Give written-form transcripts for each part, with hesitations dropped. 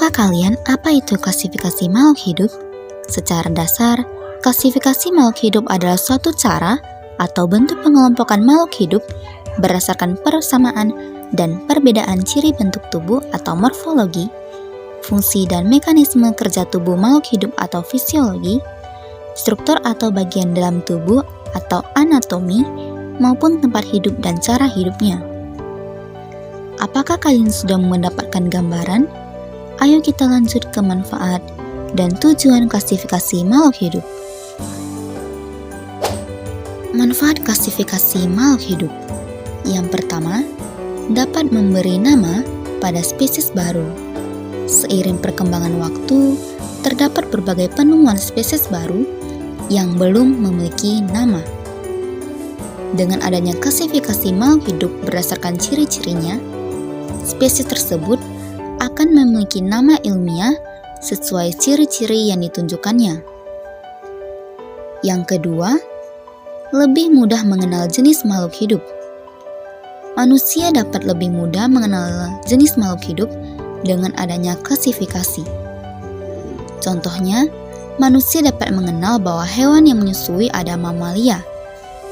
Tahukah kalian apa itu klasifikasi makhluk hidup? Secara dasar, klasifikasi makhluk hidup adalah suatu cara atau bentuk pengelompokan makhluk hidup berdasarkan persamaan dan perbedaan ciri bentuk tubuh atau morfologi, fungsi dan mekanisme kerja tubuh makhluk hidup atau fisiologi, struktur atau bagian dalam tubuh atau anatomi, maupun tempat hidup dan cara hidupnya. Apakah kalian sudah mendapatkan gambaran? Ayo kita lanjut ke manfaat dan tujuan klasifikasi makhluk hidup. Manfaat klasifikasi makhluk hidup. Yang pertama, dapat memberi nama pada spesies baru. Seiring perkembangan waktu, terdapat berbagai penemuan spesies baru yang belum memiliki nama. Dengan adanya klasifikasi makhluk hidup berdasarkan ciri-cirinya, spesies tersebut akan memiliki nama ilmiah sesuai ciri-ciri yang ditunjukkannya. Yang kedua, lebih mudah mengenal jenis makhluk hidup. Manusia dapat lebih mudah mengenal jenis makhluk hidup dengan adanya klasifikasi. Contohnya, manusia dapat mengenal bahwa hewan yang menyusui ada mamalia,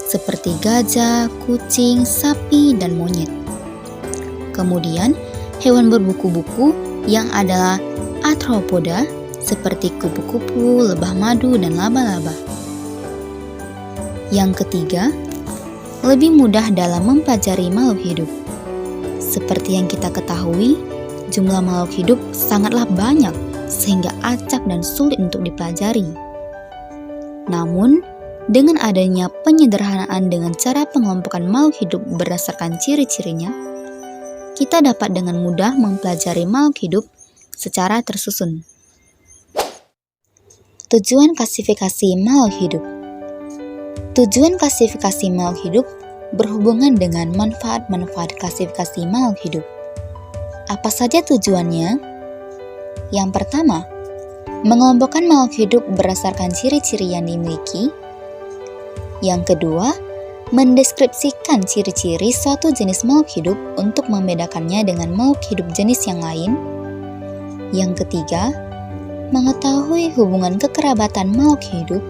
seperti gajah, kucing, sapi, dan monyet. Kemudian, hewan berbuku-buku yang adalah arthropoda seperti kupu-kupu, lebah madu, dan laba-laba. Yang ketiga, lebih mudah dalam mempelajari makhluk hidup. Seperti yang kita ketahui, jumlah makhluk hidup sangatlah banyak sehingga acak dan sulit untuk dipelajari. Namun, dengan adanya penyederhanaan dengan cara pengelompokan makhluk hidup berdasarkan ciri-cirinya, kita dapat dengan mudah mempelajari makhluk hidup secara tersusun. Tujuan klasifikasi makhluk hidup. Tujuan klasifikasi makhluk hidup berhubungan dengan manfaat-manfaat klasifikasi makhluk hidup. Apa saja tujuannya? Yang pertama, mengelompokkan makhluk hidup berdasarkan ciri-ciri yang dimiliki. Yang kedua, mendeskripsikan ciri-ciri suatu jenis makhluk hidup untuk membedakannya dengan makhluk hidup jenis yang lain. Yang ketiga, mengetahui hubungan kekerabatan makhluk hidup.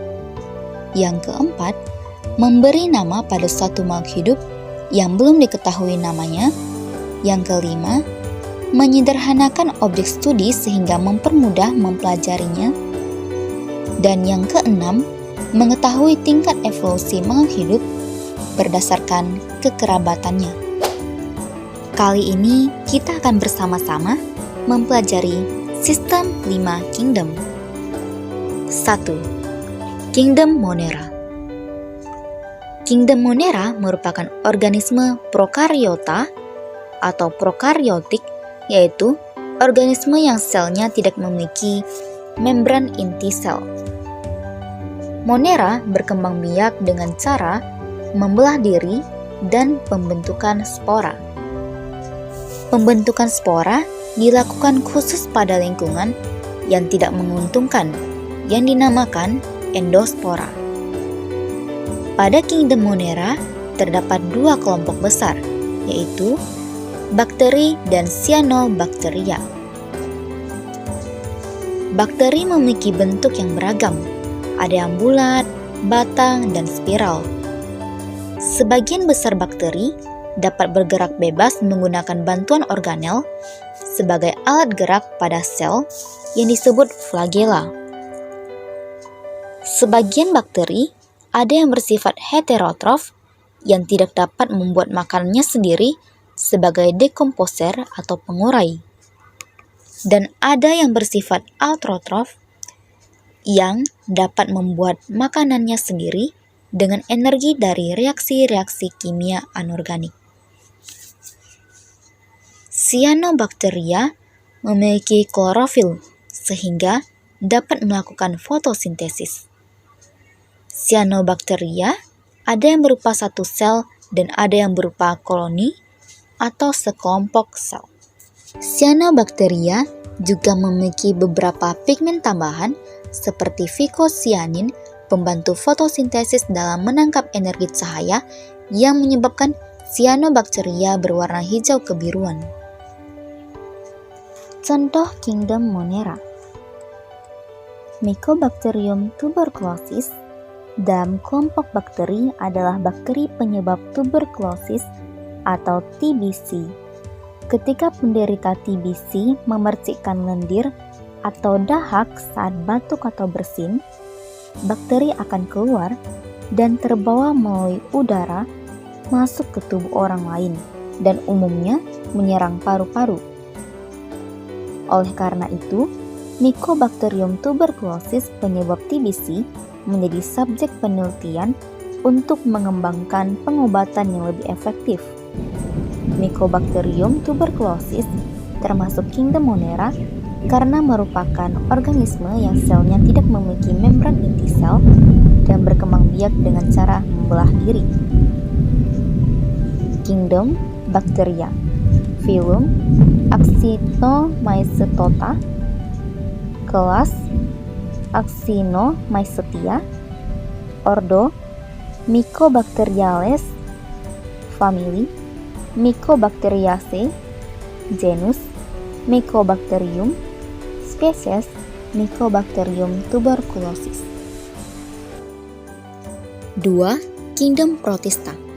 Yang keempat, memberi nama pada suatu makhluk hidup yang belum diketahui namanya. Yang kelima, menyederhanakan objek studi sehingga mempermudah mempelajarinya. Dan yang keenam, mengetahui tingkat evolusi makhluk hidup berdasarkan kekerabatannya. Kali ini kita akan bersama-sama mempelajari sistem 5 kingdom. 1. Kingdom Monera. Kingdom Monera merupakan organisme prokariota atau prokaryotik, yaitu organisme yang selnya tidak memiliki membran inti sel. Monera berkembang biak dengan cara membelah diri dan pembentukan spora. Pembentukan spora dilakukan khusus pada lingkungan yang tidak menguntungkan, yang dinamakan endospora. Pada kingdom Monera terdapat dua kelompok besar, yaitu bakteri dan cyanobacteria. Bakteri memiliki bentuk yang beragam, ada yang bulat, batang, dan spiral. Sebagian besar bakteri dapat bergerak bebas menggunakan bantuan organel sebagai alat gerak pada sel yang disebut flagella. Sebagian bakteri ada yang bersifat heterotrof yang tidak dapat membuat makanannya sendiri sebagai dekomposer atau pengurai. Dan ada yang bersifat autotrof yang dapat membuat makanannya sendiri dengan energi dari reaksi-reaksi kimia anorganik. Cyanobacteria memiliki klorofil sehingga dapat melakukan fotosintesis. Cyanobacteria ada yang berupa satu sel dan ada yang berupa koloni atau sekelompok sel. Cyanobacteria juga memiliki beberapa pigmen tambahan seperti vicocyanin, pembantu fotosintesis dalam menangkap energi cahaya yang menyebabkan cyanobacteria berwarna hijau kebiruan. Contoh Kingdom Monera. Mycobacterium tuberculosis dalam kelompok bakteri adalah bakteri penyebab tuberkulosis atau TBC. Ketika penderita TBC memercikkan lendir atau dahak saat batuk atau bersin, bakteri akan keluar dan terbawa melalui udara masuk ke tubuh orang lain dan umumnya menyerang paru-paru. Oleh karena itu, Mycobacterium tuberculosis penyebab TBC menjadi subjek penelitian untuk mengembangkan pengobatan yang lebih efektif. Mycobacterium tuberculosis termasuk Kingdom Monera karena merupakan organisme yang selnya tidak memiliki membran inti sel dan berkembang biak dengan cara membelah diri. Kingdom Bacteria. Phylum Actinomycetota. Kelas Actinomycetia. Ordo Mycobacteriales. Famili Mycobacteriaceae. Genus Mycobacterium. Spesies Mycobacterium tuberculosis. 2. Kingdom Protista.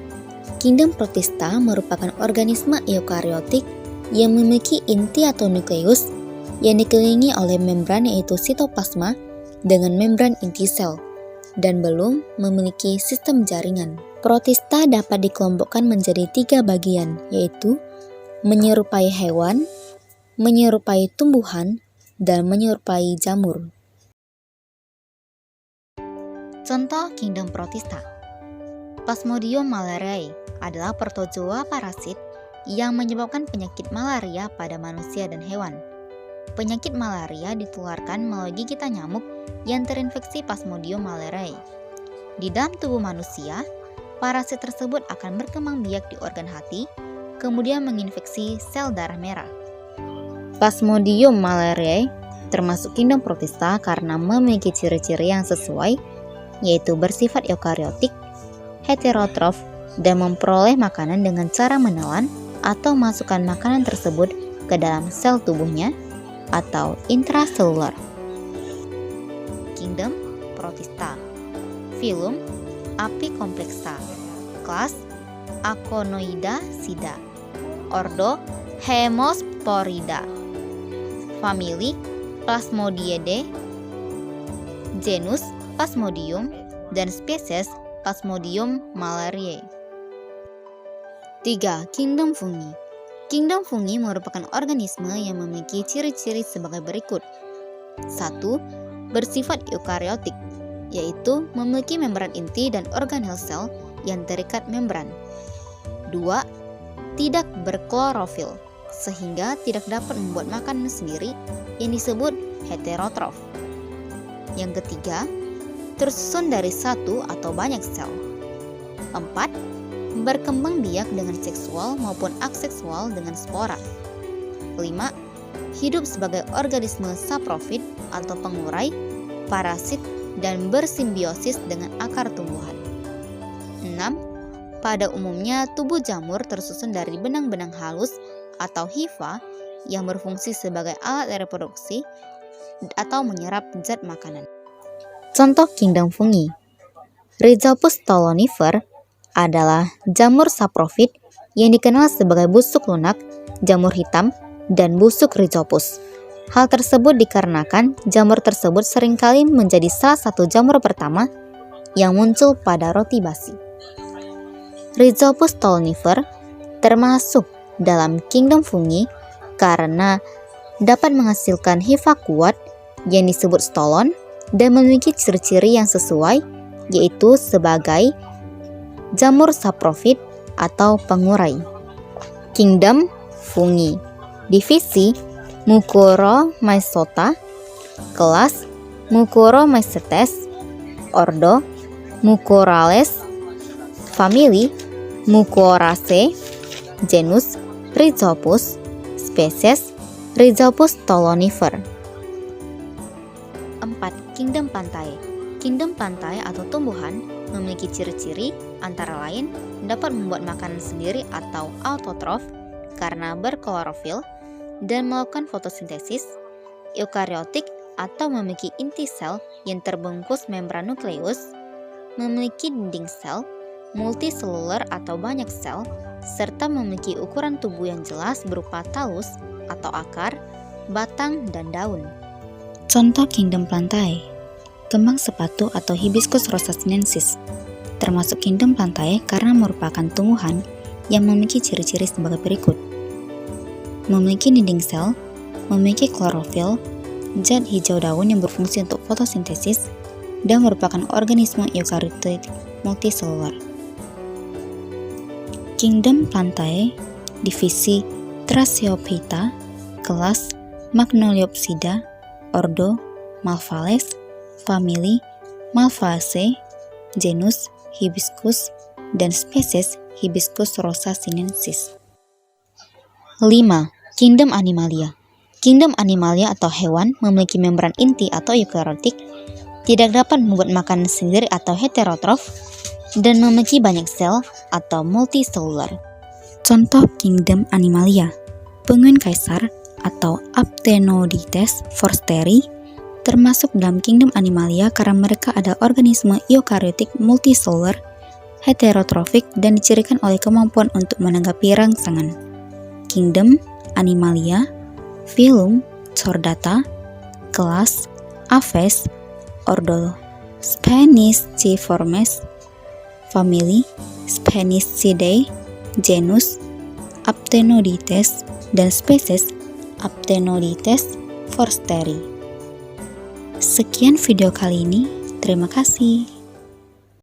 Kingdom Protista merupakan organisme eukariotik yang memiliki inti atau nukleus yang dikelilingi oleh membran yaitu sitoplasma dengan membran inti sel dan belum memiliki sistem jaringan. Protista dapat dikelompokkan menjadi 3 bagian, yaitu menyerupai hewan, menyerupai tumbuhan, dan menyerupai jamur. Contoh Kingdom Protista. Plasmodium malariae adalah protozoa parasit yang menyebabkan penyakit malaria pada manusia dan hewan. Penyakit malaria ditularkan melalui gigitan nyamuk yang terinfeksi Plasmodium malariae. Di dalam tubuh manusia, parasit tersebut akan berkembang biak di organ hati, kemudian menginfeksi sel darah merah. Plasmodium malariae termasuk Kingdom Protista karena memiliki ciri-ciri yang sesuai, yaitu bersifat eukariotik, heterotrof, dan memperoleh makanan dengan cara menelan atau masukkan makanan tersebut ke dalam sel tubuhnya atau intraselular. Kingdom Protista. Phylum Apicomplexa. Kelas Aconoidacida. Ordo Hemosporida. Famili Plasmodiidae. Genus Plasmodium dan spesies Plasmodium malariae. 3. Kingdom Fungi. Kingdom Fungi merupakan organisme yang memiliki ciri-ciri sebagai berikut. 1. Bersifat eukariotik, yaitu memiliki membran inti dan organel sel yang terikat membran. 2. Tidak berklorofil, sehingga tidak dapat membuat makanan sendiri yang disebut heterotrof. Yang ketiga, tersusun dari satu atau banyak sel. 4. Berkembang biak dengan seksual maupun aseksual dengan spora. 5. Hidup sebagai organisme saprofit atau pengurai, parasit, dan bersimbiosis dengan akar tumbuhan. 6. Pada umumnya tubuh jamur tersusun dari benang-benang halus atau hifa yang berfungsi sebagai alat reproduksi atau menyerap zat makanan. Contoh Kingdom Fungi. Rhizopus stolonifer adalah jamur saprofit yang dikenal sebagai busuk lunak, jamur hitam, dan busuk Rhizopus. Hal tersebut dikarenakan jamur tersebut seringkali menjadi salah satu jamur pertama yang muncul pada roti basi. Rhizopus stolonifer termasuk dalam Kingdom Fungi karena dapat menghasilkan hifa kuat yang disebut stolon dan memiliki ciri-ciri yang sesuai, yaitu sebagai jamur saprofit atau pengurai. Kingdom Fungi. Divisi Mucoromycota. Kelas Mucoromycetes. Ordo Mucorales. Famili Mucoraceae. Genus Rhizopus. Spesies Rhizopus stolonifer. 4. Kingdom Pantae. Kingdom pantai atau tumbuhan memiliki ciri-ciri antara lain dapat membuat makanan sendiri atau autotrof karena berklorofil, dan melakukan fotosintesis, eukariotik atau memiliki inti sel yang terbungkus membran nukleus, memiliki dinding sel, multiseluler atau banyak sel, serta memiliki ukuran tubuh yang jelas berupa talus atau akar, batang, dan daun. Contoh kingdom plantae, kembang sepatu atau Hibiscus rosa sinensis, termasuk kingdom plantae karena merupakan tumbuhan yang memiliki ciri-ciri sebagai berikut. Memiliki dinding sel, memiliki klorofil, zat hijau daun yang berfungsi untuk fotosintesis, dan merupakan organisme eukariotik multiseluler. Kingdom plantae, divisi Thrasiophyta, kelas Magnoliopsida, ordo Malvales, famili Malvaceae, genus Hibiscus, dan spesies Hibiscus rosa sinensis. 5. Kingdom Animalia. Kingdom Animalia atau hewan memiliki membran inti atau eukariotik, tidak dapat membuat makanan sendiri atau heterotrof, dan memiliki banyak sel atau multiseluler. Contoh Kingdom Animalia, penguin kaisar atau Aptenodites forsteri, termasuk dalam Kingdom Animalia karena mereka adalah organisme eukariotik multiseluler, heterotrofik, dan dicirikan oleh kemampuan untuk menanggapi rangsangan. Kingdom Animalia, filum Chordata, kelas Aves, ordo Spanistiformes, famili Spanicidae, genus Aptenodites, dan spesies Aptenodites forsteri. Sekian video kali ini, terima kasih.